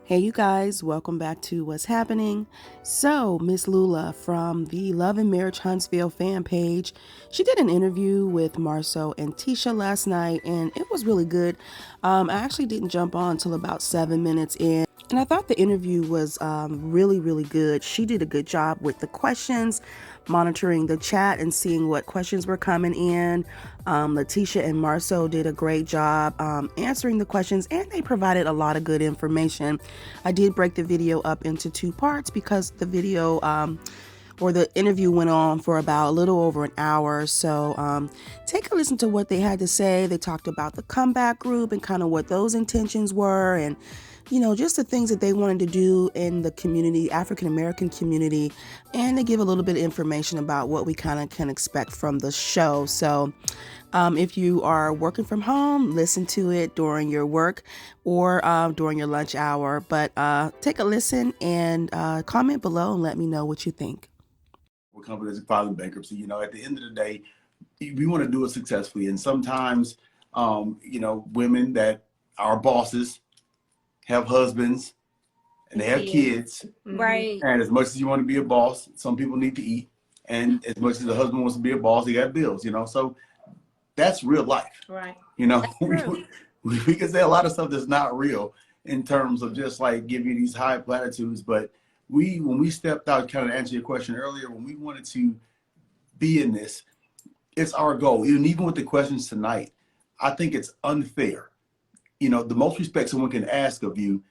Hey you guys, welcome back to What's Happening. So Miss Lula from the Love and Marriage Huntsville fan page, she did an interview with Marsau and LaTisha last night, and it was really good. I actually didn't jump on until about 7 minutes in, and I thought the interview was really good. She did a good job with the questions, monitoring the chat and seeing what questions were coming in. LaTisha and Marsau did a great job answering the questions, and they provided a lot of good information. I did break the video up into 2 parts because the video or the interview went on for about a little over an hour. So take a listen to what they had to say. They talked about the comeback group and kind of what those intentions were, and just the things that they wanted to do in the community, African-American community, and they give a little bit of information about what we kind of can expect from the show. So if you are working from home, listen to it during your work or during your lunch hour. But take a listen and comment below and let me know what you think. We're companies filing bankruptcy. At the end of the day, we want to do it successfully. And sometimes, women that are bosses have husbands and they have kids. Right. And as much as you want to be a boss, some people need to eat. And as much as the husband wants to be a boss, he got bills, So that's real life. Right. We can say a lot of stuff that's not real in terms of just like giving you these high platitudes. But when we stepped out, kind of answer your question earlier, when we wanted to be in this, it's our goal. And even with the questions tonight, I think it's unfair. The most respect someone can ask of you,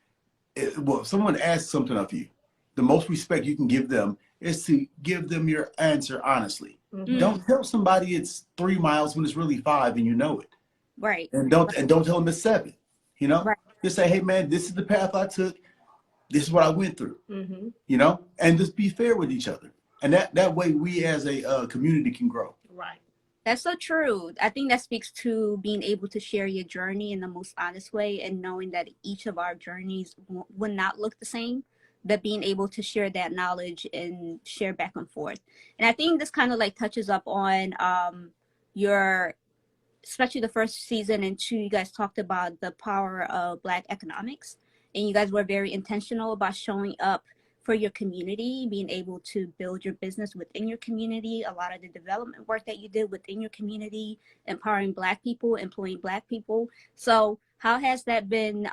if someone asks something of you, the most respect you can give them is to give them your answer honestly. Mm-hmm. Don't tell somebody it's 3 miles when it's really 5 and you know it. Right. And don't tell them it's 7. Right. Just say, hey man, this is the path I took. This is what I went through. Mm-hmm. And just be fair with each other. And that way we as a community can grow. Right. That's so true. I think that speaks to being able to share your journey in the most honest way, and knowing that each of our journeys would not look the same, but being able to share that knowledge and share back and forth. And I think this kind of like touches up on especially the first season and 2, you guys talked about the power of Black economics, and you guys were very intentional about showing up for your community, being able to build your business within your community, a lot of the development work that you did within your community, empowering Black people, employing Black people. So how has that been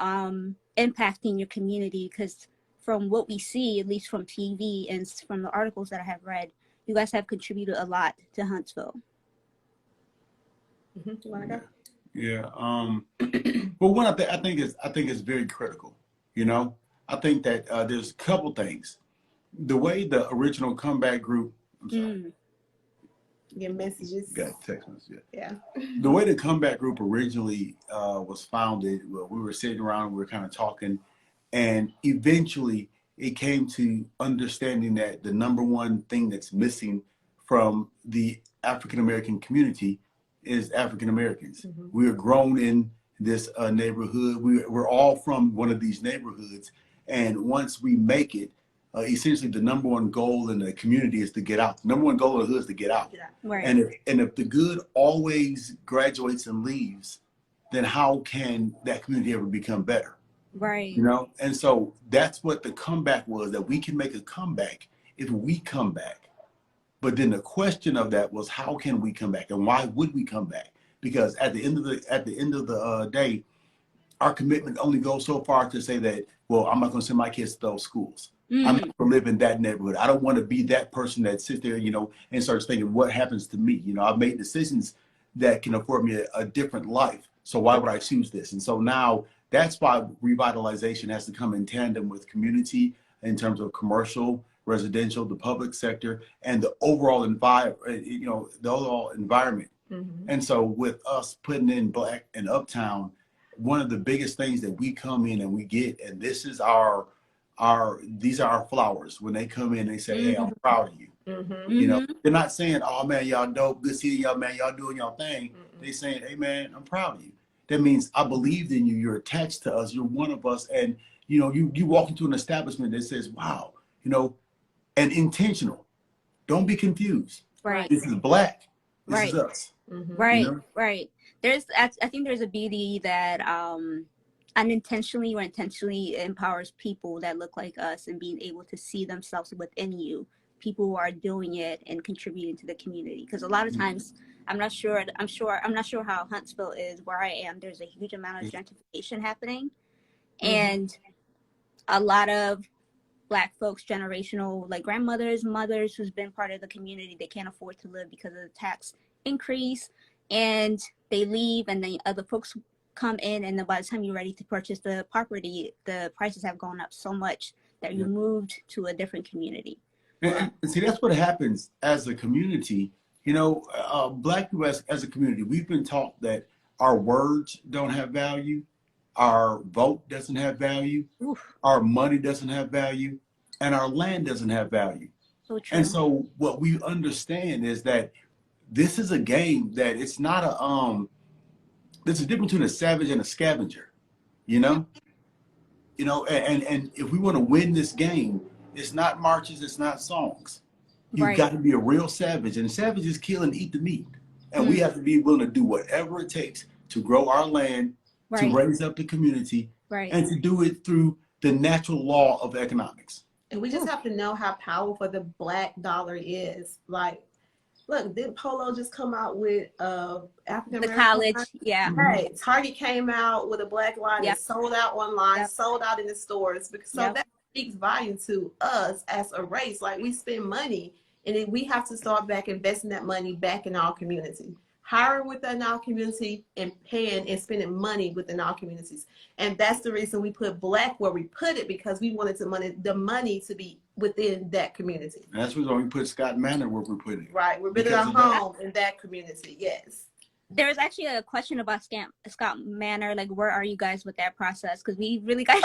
impacting your community? Because from what we see, at least from TV and from the articles that I have read, you guys have contributed a lot to Huntsville. Mm-hmm. You want to go? Yeah. But one, I think it's very critical. I think that there's a couple things. The way the original comeback group, Your messages. Got text messages. Yeah. The way the comeback group originally was founded, we were sitting around, we were kind of talking, and eventually it came to understanding that the number one thing that's missing from the African American community is African Americans. Mm-hmm. We are grown in this neighborhood. We're all from one of these neighborhoods. And once we make it, essentially the number one goal in the community is to get out. The number one goal of the hood is to get out. Yeah. Right. And if the good always graduates and leaves, then how can that community ever become better? Right. And so that's what the comeback was, that we can make a comeback if we come back. But then the question of that was, how can we come back, and why would we come back? Because at the end of the day, our commitment only goes so far to say that, well, I'm not going to send my kids to those schools. Mm-hmm. I'm not going to live in that neighborhood. I don't want to be that person that sits there, and starts thinking, what happens to me? I've made decisions that can afford me a different life. So why would I choose this? And so now that's why revitalization has to come in tandem with community in terms of commercial, residential, the public sector, and the overall environment. Mm-hmm. And so with us putting in Black and Uptown, one of the biggest things that we come in and we get, and this is these are our flowers. When they come in, they say, hey, I'm proud of you. Mm-hmm. They're not saying, oh man, y'all dope, good seeing y'all, man, y'all doing y'all thing. Mm-hmm. They saying, hey man, I'm proud of you. That means I believed in you, you're attached to us, you're one of us. And you walk into an establishment that says, wow, and intentional. Don't be confused. Right. This is Black. This Right. is us. Right. You know? Right. I think there's a beauty that unintentionally or intentionally empowers people that look like us and being able to see themselves within you, people who are doing it and contributing to the community. Because a lot of times, I'm not sure how Huntsville is where I am. There's a huge amount of gentrification happening, and a lot of Black folks, generational, like grandmothers, mothers who's been part of the community, they can't afford to live because of the tax increase, and they leave, and then other folks come in, and then by the time you're ready to purchase the property, the prices have gone up so much that you moved to a different community. And see, that's what happens as a community. You know, Black people as a community, we've been taught that our words don't have value, our vote doesn't have value, our money doesn't have value, and our land doesn't have value. So true. And so what we understand is that this is a game that it's not there's a difference between a savage and a scavenger, you know? You know, and if we want to win this game, it's not marches, it's not songs. You've got to be a real savage, and savages kill and eat the meat. And we have to be willing to do whatever it takes to grow our land, to raise up the community, and to do it through the natural law of economics. And we just have to know how powerful the Black dollar is. Like, look, did Polo just come out with African American? The college, yeah. Hey, Target came out with a Black line that sold out online, sold out in the stores. So that speaks volume to us as a race. Like, we spend money, and then we have to start back investing that money back in our community. Hiring within our community and paying and spending money within our communities. And that's the reason we put Black where we put it, because we wanted the money to be within that community. And that's the reason we put Scott Manor where we put it. Right, we're building our home in that community, yes. There's actually a question about Scott Manor, like where are you guys with that process? Because we really got...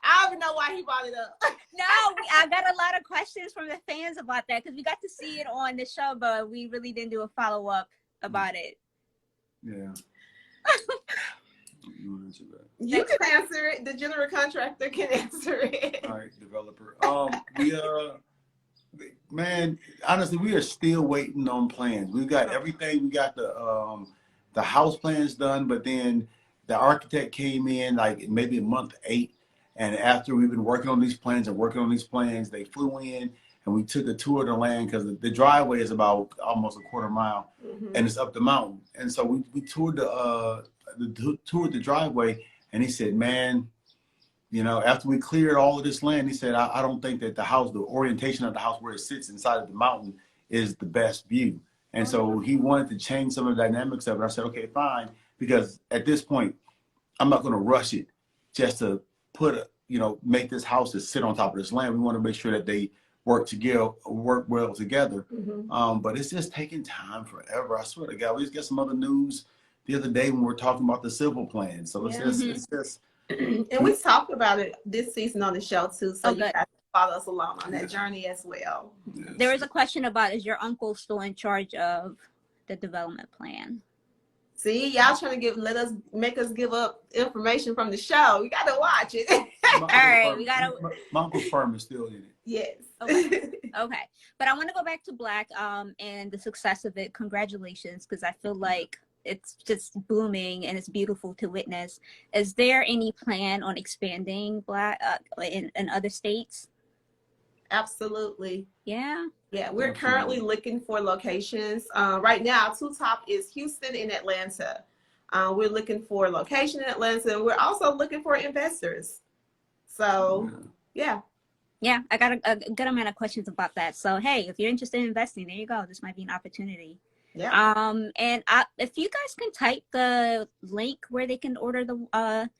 I don't even know why he brought it up. No, I got a lot of questions from the fans about that, because we got to see it on the show, but we really didn't do a follow-up about it. Yeah. You can answer it. The general contractor can answer it. All right, developer. Man, honestly, we are still waiting on plans. We've got everything. We got the house plans done, but then the architect came in like maybe month 8. And after we've been working on these plans, they flew in and we took a tour of the land, because the driveway is about almost a quarter mile and it's up the mountain. And so we toured the driveway, and he said, man, you know, after we cleared all of this land, he said, I don't think that the orientation of the house where it sits inside of the mountain is the best view. And so he wanted to change some of the dynamics of it. I said, okay, fine. Because at this point, I'm not going to rush it just to make this house to sit on top of this land. We want to make sure that they work well together. But it's just taking time forever. I swear to God, we just got some other news the other day when we were talking about the civil plan. So it's just. And we talked about it this season on the show too. So you guys can follow us along on that journey as well. Yes. There was a question about, is your uncle still in charge of the development plan? See, y'all trying to make us give up information from the show. You gotta watch it. All right, we gotta. My uncle's firm is still in it. Yes. Okay. But I want to go back to Black and the success of it. Congratulations, because I feel like it's just booming and it's beautiful to witness. Is there any plan on expanding Black in other states? Absolutely. Yeah. Yeah, we're currently looking for locations. Right now, our 2 top is Houston and Atlanta. We're looking for a location in Atlanta, and we're also looking for investors. So, yeah. Yeah, I got a good amount of questions about that. So, hey, if you're interested in investing, there you go. This might be an opportunity. Yeah. And if you guys can type the link where they can order the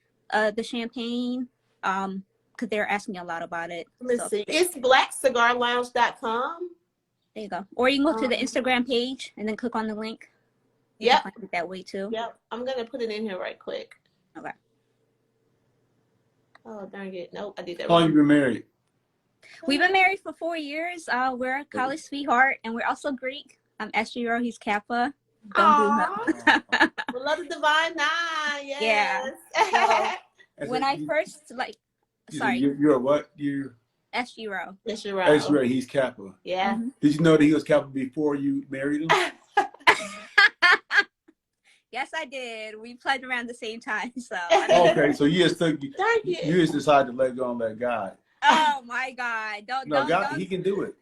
champagne, because they're asking a lot about it. Let's see. It's blackcigarlounge.com. There you go. Or you can go to the Instagram page and then click on the link. Yep. Find it that way too. Yep. I'm going to put it in here right quick. Okay. Oh, darn it. Nope, I did that How long wrong. you been married? We've been married for 4 years. We're a college sweetheart, and we're also Greek. I'm SGRO, he's Kappa. Aww. We love the Divine Nine. Yes. Yeah. So, when I first, Sorry. You're a what? You're SG-Ro. SG-Ro. He's Kappa. Yeah. Did you know that he was Kappa before you married him? Yes, I did. We played around the same time, so. Okay, so you just decided to let go and let God. Oh my God! God, he can do it.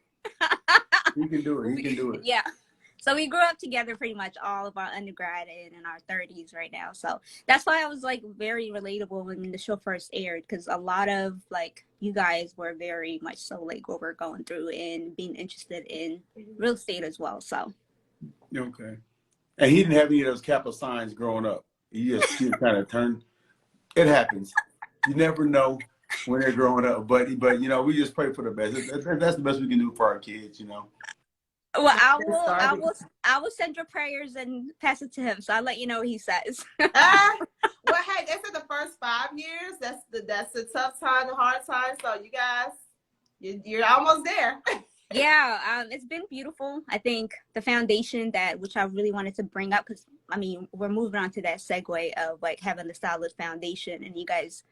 He can do it. He can do it. Yeah. So we grew up together pretty much all of our undergrad and in our 30s right now. So that's why I was like very relatable when the show first aired, because a lot of like you guys were very much so like what we're going through and being interested in real estate as well. So. Okay. And he didn't have any of those Kappa signs growing up. He just kind of turned. It happens. You never know when they're growing up, but you know, we just pray for the best. That's the best we can do for our kids, you know. Well, I will send your prayers and pass it to him. So I'll let you know what he says. Well, hey, they said the first 5 years. That's the tough time, the hard time. So you guys, you're almost there. Yeah, it's been beautiful. I think the foundation which I really wanted to bring up, because I mean we're moving on to that segue of like having the solid foundation, and you guys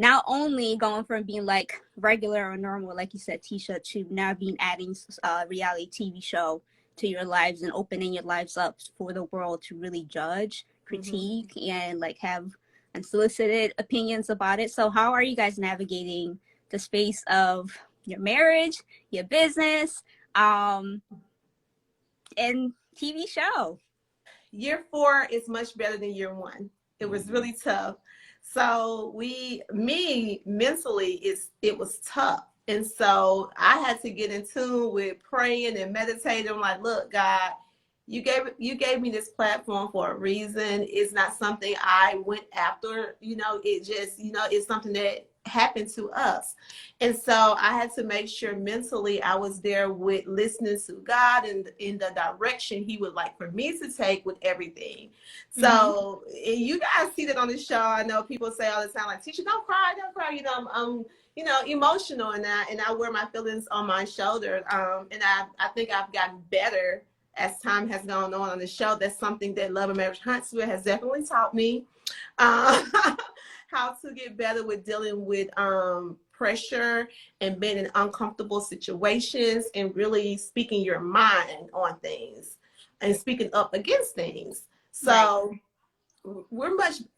not only going from being like regular or normal, like you said, Tisha, to now being adding a reality TV show to your lives and opening your lives up for the world to really judge, critique, and like have unsolicited opinions about it. So how are you guys navigating the space of your marriage, your business, and TV show? Year 4 is much better than year 1. It was really tough. So mentally, it was tough. And so I had to get in tune with praying and meditating. I'm like, look, God, you gave me this platform for a reason. It's not something I went after, you know, it just, you know, it's something that happened to us. And so I had to make sure mentally I was there with listening to God and in the direction he would like for me to take with everything. So you guys see that on the show. I know people say all the time, like, Tisha, don't cry. You know, I'm you know, emotional and I wear my feelings on my shoulder. And I think I've gotten better as time has gone on the show. That's something that Love and Marriage Huntsville has definitely taught me. How to get better with dealing with pressure and being in uncomfortable situations and really speaking your mind on things and speaking up against things. So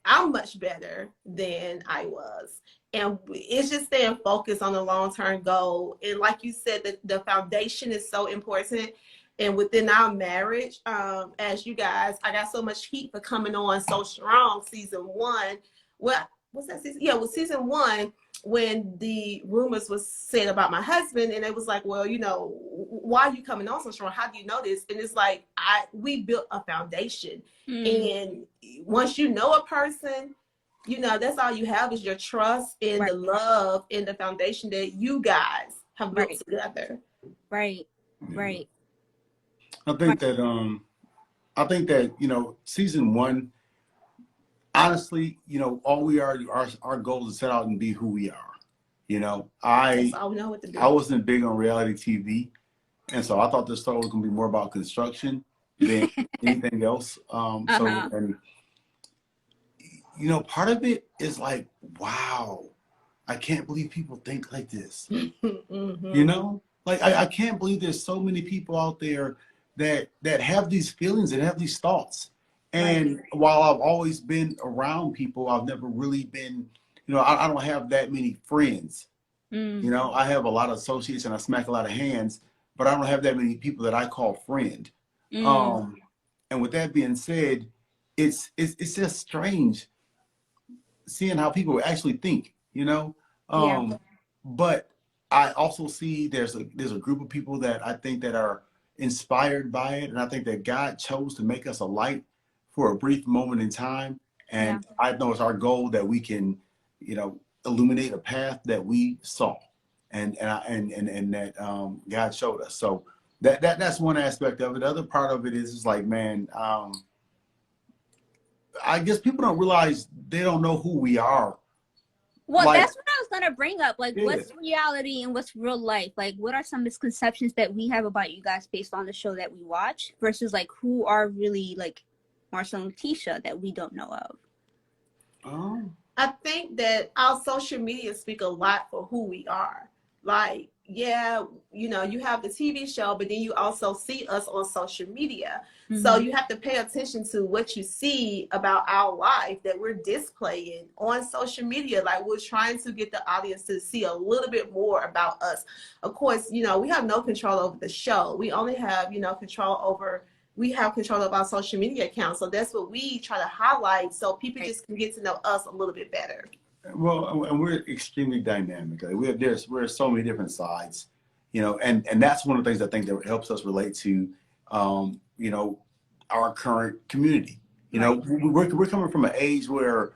I'm much better than I was. And it's just staying focused on the long-term goal. And like you said, the foundation is so important. And within our marriage, as you guys, I got so much heat for coming on so strong season 1. Well, what's that season? Yeah, it was season 1 when the rumors was said about my husband, and it was like, well, you know, why are you coming on so strong? How do you know this? And it's like we built a foundation, and once you know a person, you know, that's all you have is your trust and the love and the foundation that you guys have built together. Right. I think that you know, season 1. Honestly, you know, all we are, our goal is to set out and be who we are. You know, I wasn't big on reality TV, and so I thought this story was going to be more about construction than anything else. So, and you know, part of it is like, wow, I can't believe people think like this. You know, like I can't believe there's so many people out there that have these feelings and have these thoughts. And while I've always been around people, I've never really been, you know, I don't have that many friends. You know, I have a lot of associates and I smack a lot of hands, but I don't have that many people that I call friend. And with that being said, it's just strange seeing how people actually think, you know. But I also see there's a group of people that I think that are inspired by it, and I think that God chose to make us a light for a brief moment in time. And I know it's our goal that we can, you know, illuminate a path that we saw and that God showed us. So that's one aspect of it. The other part of it is like, man, I guess people don't realize they don't know who we are. Well, like, that's what I was going to bring up. Like, what's reality and what's real life? Like, what are some misconceptions that we have about you guys based on the show that we watch versus, like, who are really, like, Marsau and LaTisha that we don't know of? I think that our social media speak a lot for who we are. Like, yeah, you know, you have the TV show, but then you also see us on social media. So you have to pay attention to what you see about our life that we're displaying on social media. Like, we're trying to get the audience to see a little bit more about us. Of course, you know, we have no control over the show. We only have, you know, we have control of our social media accounts. So that's what we try to highlight so people just can get to know us a little bit better. Well, and we're extremely dynamic. Like we're so many different sides, you know, and that's one of the things I think that helps us relate to, you know, our current community. You know, we're coming from an age where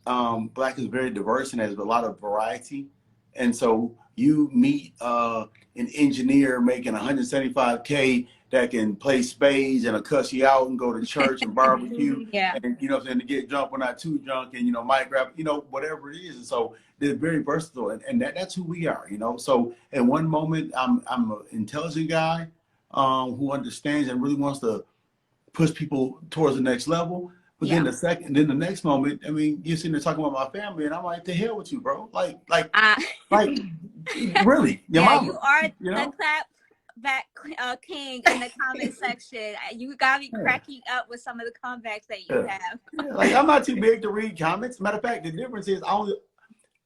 Black is very diverse and has a lot of variety, and so you meet an engineer making 175K that can play spades and cuss you out and go to church and barbecue. And, you know, and to get drunk, but not too drunk, and, you know, might grab, you know, whatever it is. And so they're very versatile, and that's who we are, you know. So in one moment, I'm an intelligent guy who understands and really wants to push people towards the next level. But then the next moment, I mean, you're sitting there talking about my family, and I'm like, the hell with you, bro. Like, really, your mama, you are you know? the clap back king in the comment section. You got me cracking up with some of the comebacks that you have. Like, I'm not too big to read comments. Matter of fact, the difference is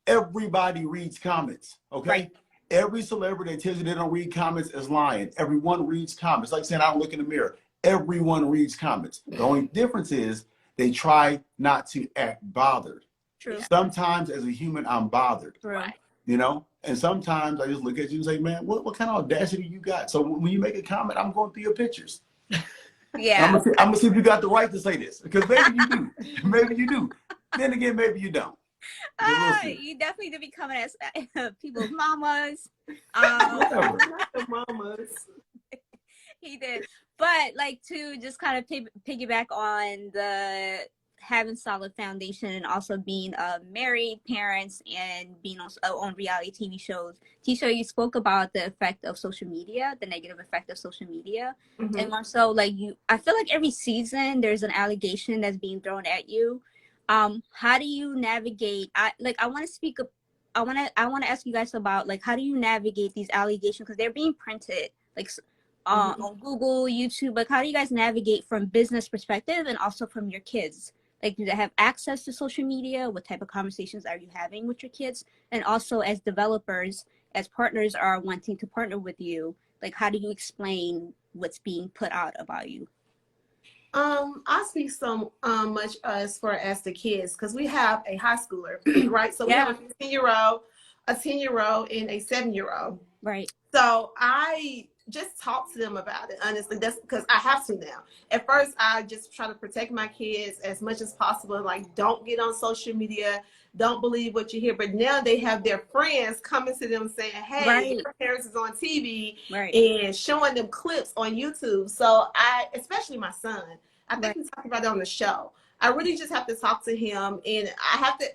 everybody reads comments, okay? Every celebrity that tells you they don't read comments is lying. Everyone reads comments. Like saying, I don't look in the mirror. Everyone reads comments. The only difference is they try not to act bothered. True. Sometimes as a human, I'm bothered. Right. You know? And sometimes I just look at you and say, man, what kind of audacity you got? So when you make a comment, I'm going through your pictures. Yeah. I'm gonna see if you got the right to say this. Because maybe you do. Maybe you do. Then again, maybe you don't. You definitely need to be coming as people's mamas. Whatever. The mamas. He did. But like to just kind of piggyback on the having solid foundation and also being married parents and being on reality TV shows. Tisha, you spoke about the effect of social media, the negative effect of social media. And Marsau, like I feel like every season there's an allegation that's being thrown at you. How do you navigate? I want to ask you guys about like how do you navigate these allegations, because they're being printed like on Google, YouTube. Like how do you guys navigate from business perspective and also from your kids? Like, do they have access to social media? What type of conversations are you having with your kids? And also as developers, as partners are wanting to partner with you, like how do you explain what's being put out about you? I speak so much as far as the kids, because we have a high schooler, right? So we have a 15-year-old, a 10-year-old, and a 7-year-old. Right. So I just talk to them about it, honestly. That's because I have to now. At first, I just try to protect my kids as much as possible. Like, don't get on social media. Don't believe what you hear. But now they have their friends coming to them saying, hey, your parents is on TV and showing them clips on YouTube. So especially my son, I think we talked about it on the show. I really just have to talk to him, and I have to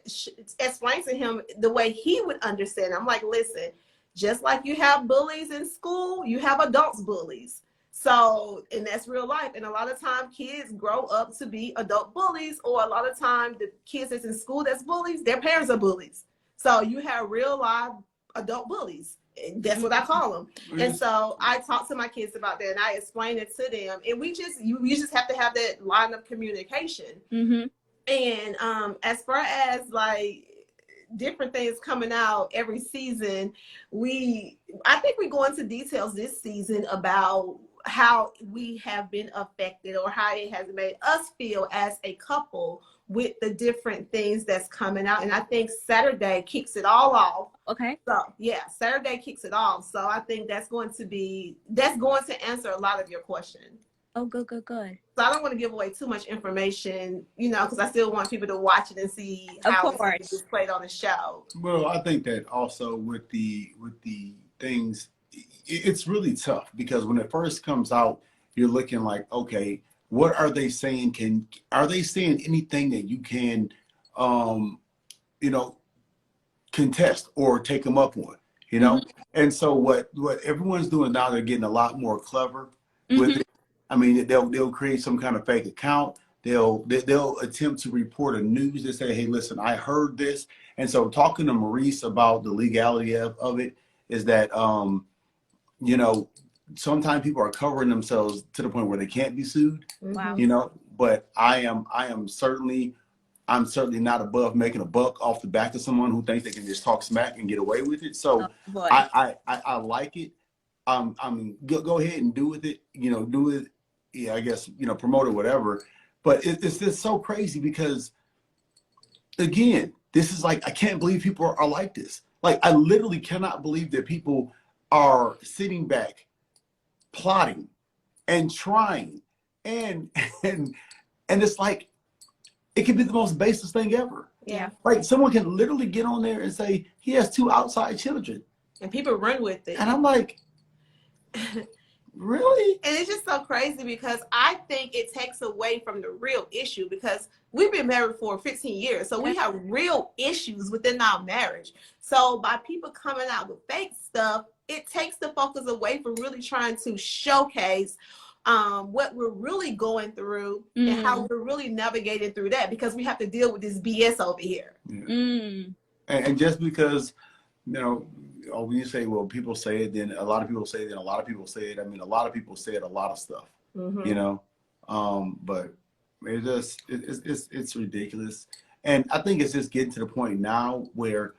explain to him the way he would understand. I'm like, listen, just like you have bullies in school, you have adults bullies. So, and that's real life. And a lot of times kids grow up to be adult bullies, or a lot of times the kids that's in school that's bullies, their parents are bullies. So you have real live adult bullies. That's what I call them. And so I talk to my kids about that, and I explain it to them. And you just have to have that line of communication. And as far as like different things coming out every season, I think we go into details this season about how we have been affected, or how it has made us feel as a couple with the different things that's coming out. And I think Saturday kicks it all off. Okay. So yeah, Saturday kicks it off. So I think that's going to answer a lot of your question. Oh, good. So I don't want to give away too much information, you know, because I still want people to watch it and see how it's played on the show. Well, I think that also with the things, it's really tough, because when it first comes out, you're looking like, okay, what are they saying? Are they saying anything that you can, you know, contest or take them up on, you know? And so what everyone's doing now, they're getting a lot more clever with it. I mean, they'll create some kind of fake account. they'll attempt to report a news. They say, hey, listen, I heard this. And so talking to Maurice about the legality of it is that, you know, sometimes people are covering themselves to the point where they can't be sued. Wow. You know, but I'm certainly not above making a buck off the back of someone who thinks they can just talk smack and get away with it. So I like it. Go ahead and do with it. You know, do it. Yeah, I guess, you know, promote it, whatever. But it's just so crazy because, again, this is like, I can't believe people are like this. Like, I literally cannot believe that people are sitting back, plotting and trying, and it's like, it can be the most baseless thing ever. Yeah. Like, someone can literally get on there and say he has 2 outside children, and people run with it. And I'm like, really? And it's just so crazy because I think it takes away from the real issue, because we've been married for 15 years. So we have real issues within our marriage. So by people coming out with fake stuff, it takes the focus away from really trying to showcase what we're really going through and how we're really navigating through that, because we have to deal with this BS over here. Yeah. And just because, you know, when you say, well, people say it, then a lot of people say it, then a lot of people say it. I mean, a lot of people say it, a lot of stuff, you know, but it's ridiculous. And I think it's just getting to the point now where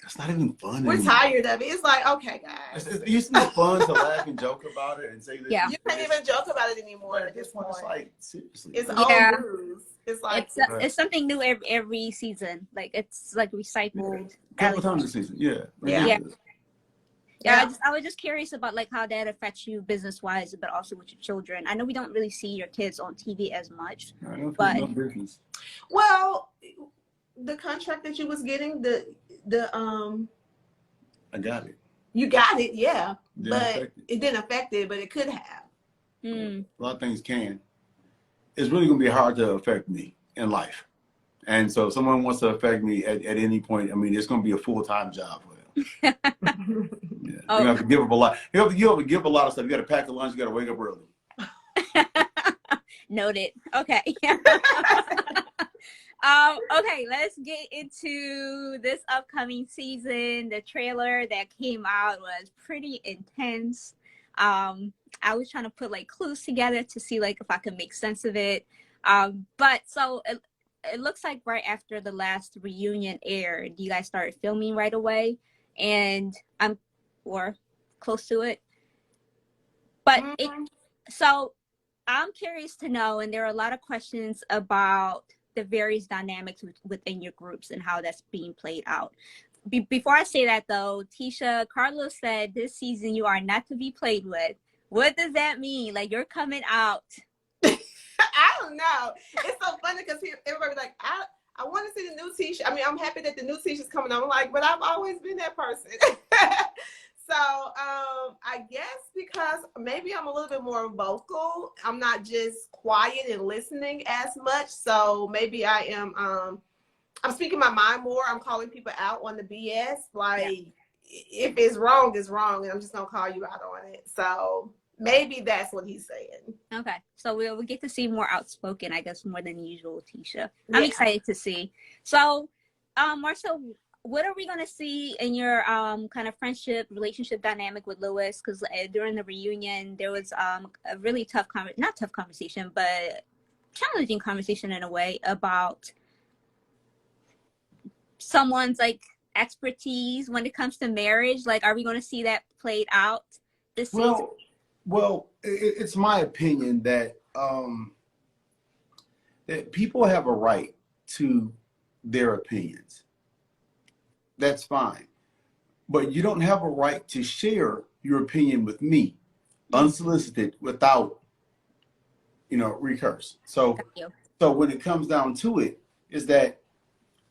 it's not even fun We're anymore. tired of it. It's like, okay, guys. It used to be fun to laugh and joke about it and say this. You can't even joke about it anymore at this point. It's like, seriously. It's old news. It's like it's something new every season. Like, it's like recycled. Couple times a season, I was just curious about like how that affects you business wise, but also with your children. I know we don't really see your kids on TV as much, but no business. Well, the contract that you was getting, I got it. You got it, yeah, but it didn't affect it, but it could have. A lot of things can. It's really gonna be hard to affect me in life. And so if someone wants to affect me at any point, I mean, it's going to be a full-time job for them. You have to give up a lot. You have to give up a lot of stuff. You got to pack a lunch. You got to wake up early. Noted. Okay. Okay, let's get into this upcoming season. The trailer that came out was pretty intense. I was trying to put like clues together to see like if I could make sense of it. But so it looks like right after the last reunion aired, you guys started filming right away, or close to it. But so I'm curious to know, and there are a lot of questions about the various dynamics within your groups and how that's being played out. Before I say that though, Tisha, Carlos said this season you are not to be played with. What does that mean? Like, you're coming out. I don't know. It's so funny because everybody's like, I want to see the new Tisha. I mean, I'm happy that the new Tisha's coming on. I'm like, but I've always been that person. So I guess because maybe I'm a little bit more vocal. I'm not just quiet and listening as much. So maybe I am, I'm speaking my mind more. I'm calling people out on the BS. Like, if it's wrong, it's wrong. And I'm just going to call you out on it. So maybe that's what he's saying. Okay. So we'll get to see more outspoken, I guess, more than usual, Tisha. I'm excited to see. So, Marsau, what are we going to see in your kind of friendship, relationship dynamic with Lewis? Because during the reunion, there was a really not tough conversation, but challenging conversation in a way about someone's like expertise when it comes to marriage. Like, are we going to see that played out this season? Well, it's my opinion that that people have a right to their opinions. That's fine. But you don't have a right to share your opinion with me unsolicited without, recurse. So when it comes down to it, is that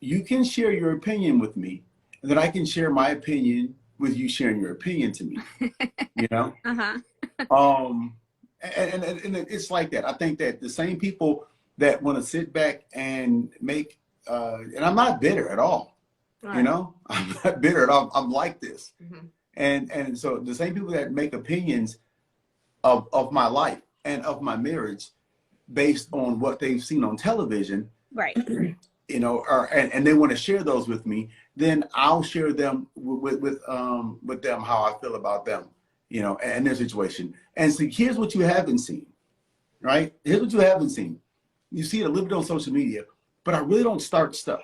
you can share your opinion with me, and then I can share my opinion with you sharing your opinion to me. And it's like that. I think that the same people that want to sit back and make, and I'm not bitter at all. Right. I'm not bitter at all. I'm like this. And so the same people that make opinions of my life and of my marriage, based on what they've seen on television, right, you know, and they want to share those with me, then I'll share them with them how I feel about them, you know, and their situation. And so here's what you haven't seen, right? Here's what you haven't seen. You see it a little bit on social media, but I really don't start stuff.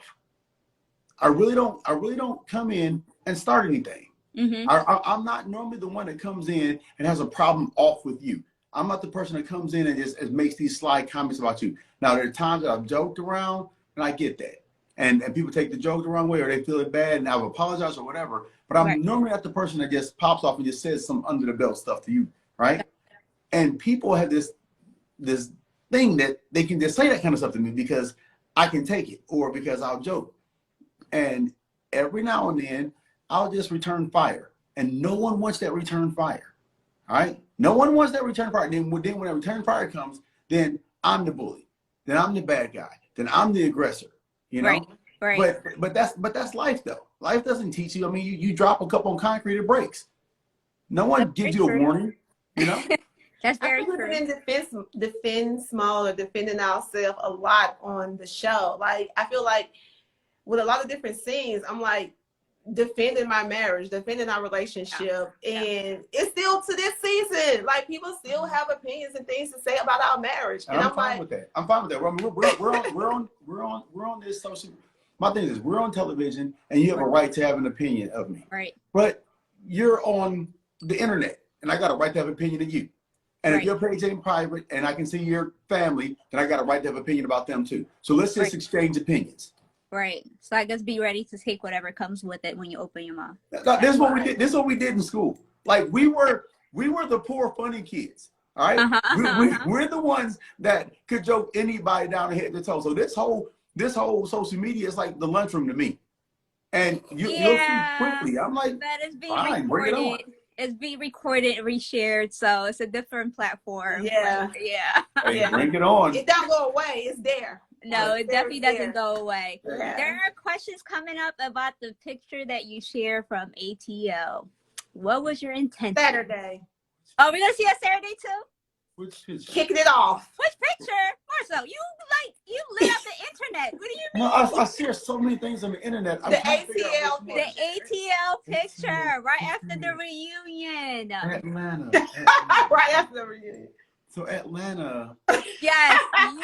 I really don't come in and start anything. mm-hmm. I'm not normally the one that comes in and has a problem off with you. I'm not the person that comes in and just makes these sly comments about you. Now, there are times that I've joked around, and I get that. And people take the joke the wrong way, or they feel it bad, and I've apologized or whatever. But I'm normally not the person that just pops off and just says some under the belt stuff to you, right? And people have this thing that they can just say that kind of stuff to me because I can take it, or because I'll joke. And every now and then, I'll just return fire. And no one wants that return fire, all right? No one wants that return fire. Then when that return fire comes, then I'm the bully. Then I'm the bad guy. Then I'm the aggressor, you know? Right. But that's life, though. Life doesn't teach you. I mean, you drop a cup on concrete, it breaks. No one gives you a warning, you know? That's very true. We've been defend small or defending ourselves a lot on the show. Like, I feel like with a lot of different scenes, I'm like defending my marriage, defending our relationship, and it's still to this season. Like, people still have opinions and things to say about our marriage, and I'm fine with that. I'm fine with that. I mean, we're on this social. My thing is, we're on television, and you have a right to have an opinion of me. Right. But you're on the internet, and I got a right to have an opinion of you. And if your page ain't private, and I can see your family, then I got a right to have an opinion about them too. So let's just exchange opinions. Right. So I guess be ready to take whatever comes with it when you open your mouth. This is what we did. This is what we did in school. Like, we were the poor funny kids. All right. We're the ones that could joke anybody down the head to toe. So this whole social media is like the lunchroom to me. And you'll see quickly. I'm like, that is being fine, bring it on. It's being recorded and reshared, so it's a different platform. Yeah. Hey, bring it on. It don't go away. It's there. No, it definitely doesn't go away. Yeah. There are questions coming up about the picture that you share from ATL. What was your intention? Saturday. Oh, we're gonna see that Saturday too? Which picture? Kicking it off. Which picture? Marsau, you lit up the internet. What do you mean? No, I share so many things on the internet. The ATL picture right after the reunion. Atlanta. Right after the reunion. So Atlanta. Yes.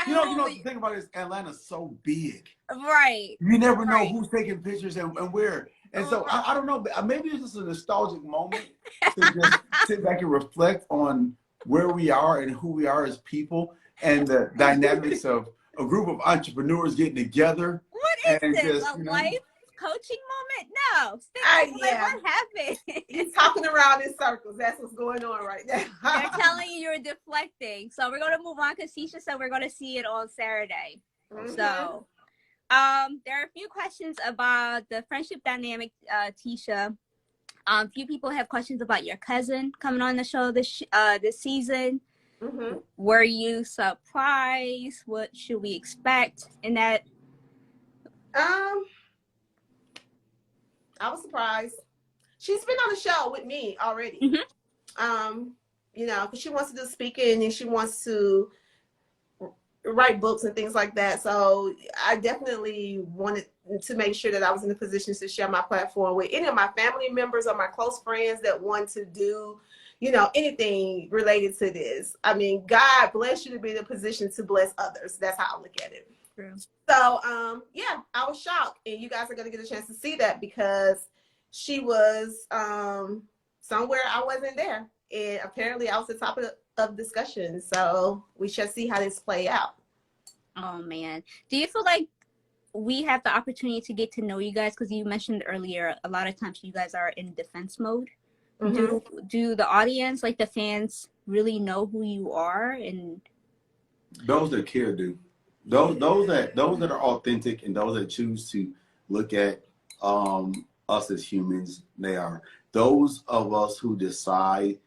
You know, the thing about it is Atlanta's so big. Right. You never know who's taking pictures and where. And so I don't know, maybe it's just a nostalgic moment to just sit back and reflect on where we are and who we are as people, and the dynamics of a group of entrepreneurs getting together. What is this? A life coaching moment? No. What happened? He's talking around in circles. That's what's going on right now. They're telling you you're deflecting. So we're going to move on because Tisha said we're going to see it on Saturday. Mm-hmm. So there are a few questions about the friendship dynamic, Tisha. A few people have questions about your cousin coming on the show this season. Mm-hmm. Were you surprised? What should we expect in that? I was surprised. She's been on the show with me already. Mm-hmm. You know, because she wants to do speaking and she wants to write books and things like that. So I definitely wanted to make sure that I was in a position to share my platform with any of my family members or my close friends that want to do, you know, anything related to this. I mean, God bless you to be in a position to bless others. That's how I look at it. True. So, yeah, I was shocked. And you guys are going to get a chance to see that because she was somewhere I wasn't there. And apparently I was the top of discussion. So we shall see how this play out. Oh, man. Do you feel like we have the opportunity to get to know you guys? Because you mentioned earlier, a lot of times you guys are in defense mode. Mm-hmm. Do the audience, like the fans, really know who you are? And those that care do. Those that are authentic and those that choose to look at us as humans, they are. Those of us who decide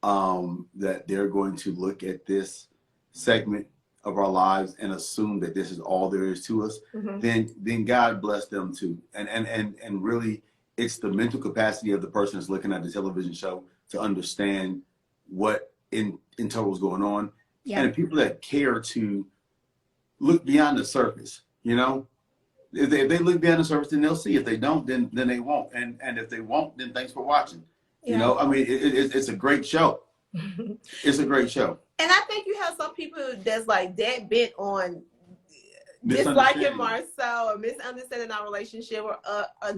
that they're going to look at this segment of our lives and assume that this is all there is to us, mm-hmm. then God bless them too. And really, it's the mental capacity of the person that's looking at the television show to understand what in total is going on. And the people that care to look beyond the surface, you know, if they look beyond the surface, then they'll see. If they don't, then they won't. And if they won't, then thanks for watching. You know, I mean, it's a great show. It's a great show. And I think you have some people that's like that bent on disliking Marsau or misunderstanding our relationship or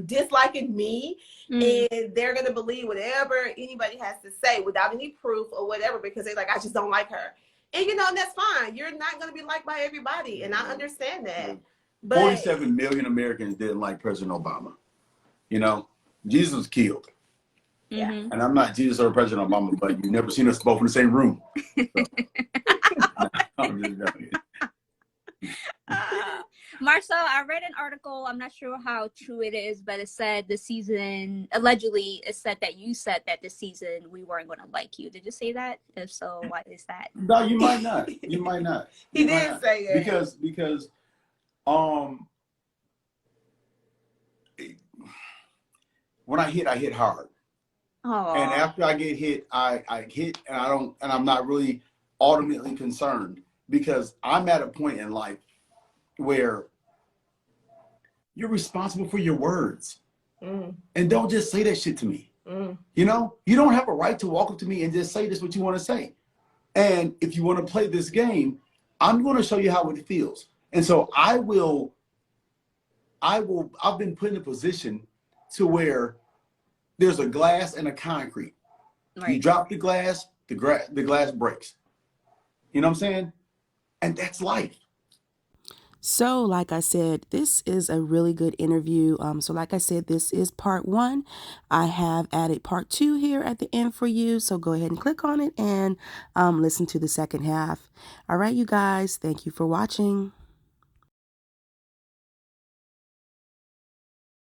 disliking me, and they're gonna believe whatever anybody has to say without any proof or whatever because they're like, I just don't like her. And you know, and that's fine. You're not gonna be liked by everybody, and I understand that. But 47 million Americans didn't like President Obama. You know, Jesus was killed. Yeah. And I'm not Jesus or President Obama, but you've never seen us both in the same room. So. I'm just joking. Marsau, I read an article, I'm not sure how true it is, but it said the season, allegedly, it said that you said that this season we weren't going to like you. Did you say that? If so, why is that? No, you might not. You might not. He did say it. Because when I hit hard. Aww. And after I get hit, I hit and I'm not really ultimately concerned because I'm at a point in life where you're responsible for your words. And don't just say that shit to me. You know, you don't have a right to walk up to me and just say this what you want to say. And if you want to play this game, I'm going to show you how it feels. And so I've been put in a position to where there's a glass and a concrete. Right. You drop the glass, the glass breaks. You know what I'm saying? And that's life. So like I said, this is a really good interview. So like I said, this is part 1. I have added part 2 here at the end for you. So go ahead and click on it and listen to the second half. All right, you guys, thank you for watching.